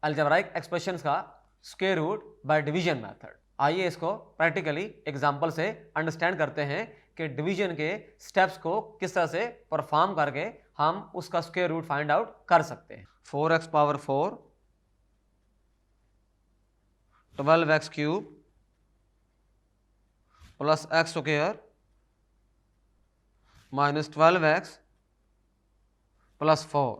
Algebraic expressions का square root by division method. आइए इसको प्रैक्टिकली एग्जांपल से अंडरस्टैंड करते हैं कि डिवीजन के स्टेप्स को किस तरह से परफॉर्म करके हम उसका स्क्वायर रूट फाइंड आउट कर सकते हैं। 4x power 4 12x cube plus x square minus 12x plus 4।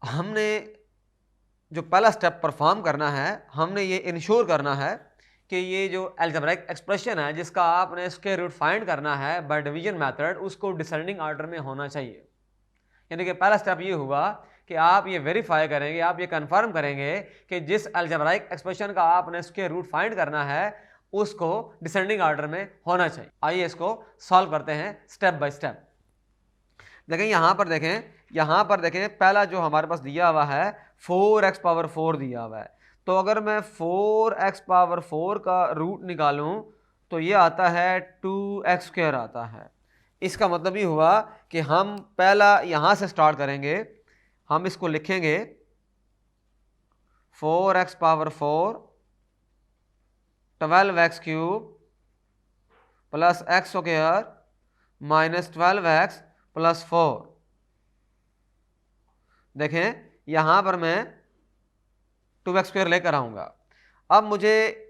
हमने जो पहला स्टेप परफॉर्म करना है, हमने ये इंश्योर करना है कि ये जो अलजेब्राइक एक्सप्रेशन है जिसका आपने स्क्वायर रूट फाइंड करना है बाय डिवीजन मेथड, उसको डिसेंडिंग ऑर्डर में होना चाहिए। यानी कि पहला स्टेप ये हुआ कि आप ये वेरीफाई करेंगे, आप ये कंफर्म करेंगे कि जिस अलजेब्राइक एक्सप्रेशन का आपने स्क्वायर रूट फाइंड करना है उसको डिसेंडिंग ऑर्डर में होना चाहिए। आइए इसको सॉल्व करते हैं स्टेप बाय स्टेप। देखें यहाँ पर देखें पहला जो हमारे पास दिया हुआ है 4x पावर 4 दिया हुआ है। तो अगर मैं 4x पावर 4 का रूट निकालूं तो ये आता है 2x स्क्वायर आता है। इसका मतलब ये हुआ कि हम पहला यहाँ से स्टार्ट करेंगे, हम इसको लिखेंगे 4x power 4 12x cube plus x square minus 12x plus 4। देखें यहां पर मैं 2x स्क्वायर लेकर आऊंगा। अब मुझे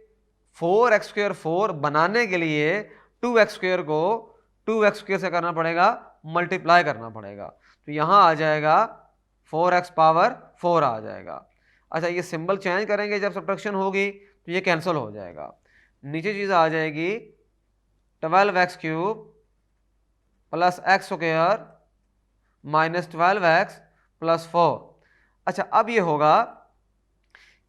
4x स्क्वायर 4 बनाने के लिए 2x स्क्वायर को 2x स्क्वायर से करना पड़ेगा, मल्टीप्लाई करना पड़ेगा। तो यहां आ जाएगा 4x पावर 4 आ जाएगा। अच्छा, ये सिंबल चेंज करेंगे जब सब्ट्रैक्शन होगी तो ये कैंसिल हो जाएगा। नीचे चीज आ जाएगी 12x cube plus x square minus 12x plus 4। अच्छा, अब ये होगा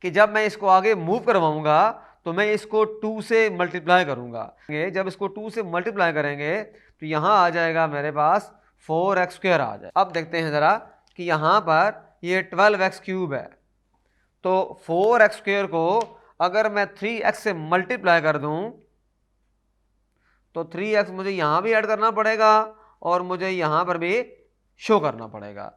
कि जब मैं इसको आगे मूव करवाऊंगा तो मैं इसको 2 से मल्टीप्लाई करूंगा। जब इसको 2 से मल्टीप्लाई करेंगे तो यहां आ जाएगा मेरे पास 4x स्क्वायर आ जाए। अब देखते हैं जरा कि यहां पर ये 12x क्यूब है, तो 4x स्क्वायर को अगर मैं 3x से मल्टीप्लाई कर दूं तो 3x मुझे यहां भी ऐड करना पड़ेगा और मुझे यहां पर भी शो करना पड़ेगा।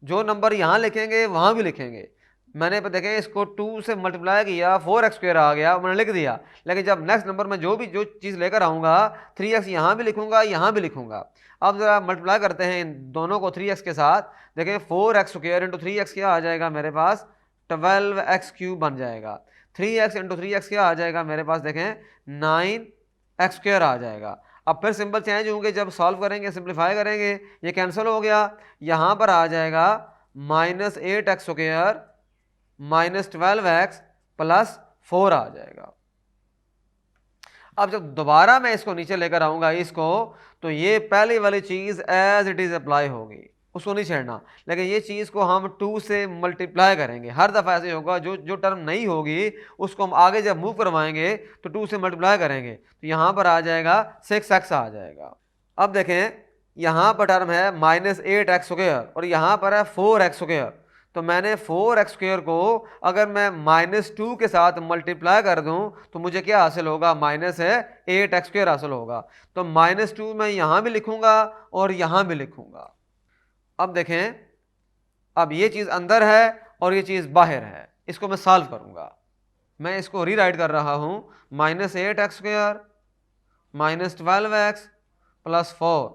जो नंबर यहां लिखेंगे वहां भी लिखेंगे। मैंने देखें इसको 2 से मल्टीप्लाई किया, 4x स्क्वायर आ गया, मैंने लिख दिया। लेकिन जब नेक्स्ट नंबर में जो चीज़ लेकर आऊँगा 3x यहां भी लिखूंगा, यहां भी लिखूंगा। अब जरा मल्टीप्लाई करते हैं इन दोनों को 3x के साथ। देखें 4x स्क्वायर इंटू 3x क्या आ जाएगा मेरे पास 12x क्यूब बन जाएगा। 3x इंटू 3x क्या आ जाएगा मेरे पास, देखें 9x स्क्वायर आ जाएगा। अब फिर सिंबल चेंज होंगे, जब सॉल्व करेंगे सिंप्लीफाई करेंगे ये कैंसिल हो गया। यहां पर आ जाएगा minus 8x square minus 12x plus 4 आ जाएगा। अब जब दोबारा मैं इसको नीचे लेकर आऊंगा इसको, तो ये पहली वाली चीज एज इट इज अप्लाई होगी, उसको नहीं छेड़ना। लेकिन ये चीज को हम 2 से मल्टीप्लाई करेंगे। हर दफा ऐसे होगा, जो टर्म नहीं होगी उसको हम आगे जब मूव करवाएंगे तो 2 से मल्टीप्लाई करेंगे तो यहां पर आ जाएगा 6x आ जाएगा। अब देखें यहां पर टर्म है माइनस 8x स्क्वायर और यहां पर है 4x स्क्वायर। तो मैंने 4x स्क्वायर को अगर मैं -2 के साथ मल्टीप्लाई कर दूं तो मुझे क्या हासिल होगा, माइनस है 8x स्क्वायर हासिल होगा। तो -2 मैं यहां भी लिखूंगा और यहां भी लिखूंगा। अब देखें, अब ये चीज अंदर है और ये चीज बाहर है, इसको मैं सॉल्व करूंगा। मैं इसको रीराइट कर रहा हूं -8x square minus 12x plus 4।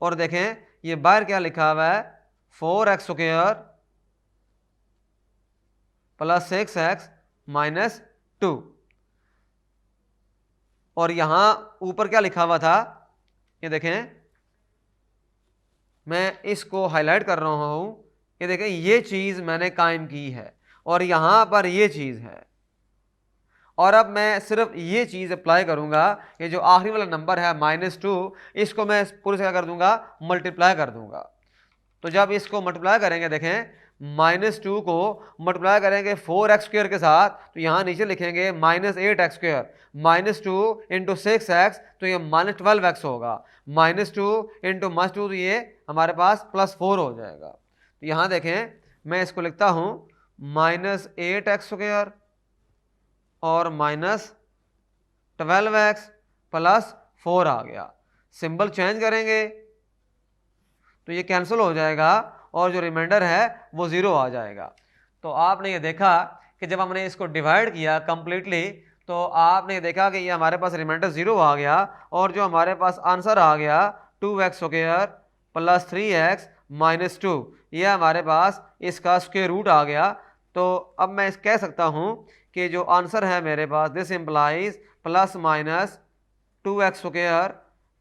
और देखें ये बाहर क्या लिखा हुआ है 4x square plus 6x minus 2। और यहां ऊपर क्या लिखा हुआ था, ये देखें मैं इसको हाईलाइट कर रहा हूं। ये देखें ये चीज मैंने कायम की है और यहां पर ये चीज है। और अब मैं सिर्फ ये चीज अप्लाई करूंगा, ये जो आखिरी वाला नंबर है -2, इसको मैं पूरे से क्या कर दूंगा, मल्टीप्लाई कर दूंगा। तो जब इसको मल्टीप्लाई करेंगे, देखें -2 को मल्टीप्लाई करेंगे 4x स्क्वायर के साथ तो यहां नीचे लिखेंगे -8x स्क्वायर। -2 इंटू 6x तो ये -12x होगा। -2 इंटू -2 तो ये हमारे पास +4 हो जाएगा। तो यहां देखें मैं इसको लिखता हूं -8x स्क्वायर और -12x प्लस 4 आ गया। सिंबल चेंज करेंगे तो ये कैंसिल हो जाएगा और जो रिमाइंडर है वो 0 आ जाएगा। तो आपने ये देखा कि जब हमने इसको डिवाइड किया कंप्लीटली तो आपने ये देखा कि ये हमारे पास रिमाइंडर 0 आ गया और जो हमारे पास आंसर आ गया 2x² प्लस 3x माइनस 2, ये हमारे पास इसका स्क्वायर रूट आ गया। तो अब मैं कह सकता हूँ कि जो आंसर है मेरे पास this implies plus minus 2x²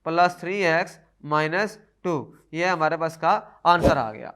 plus 3x minus 2, ये हमारे पास का आंसर आ गया।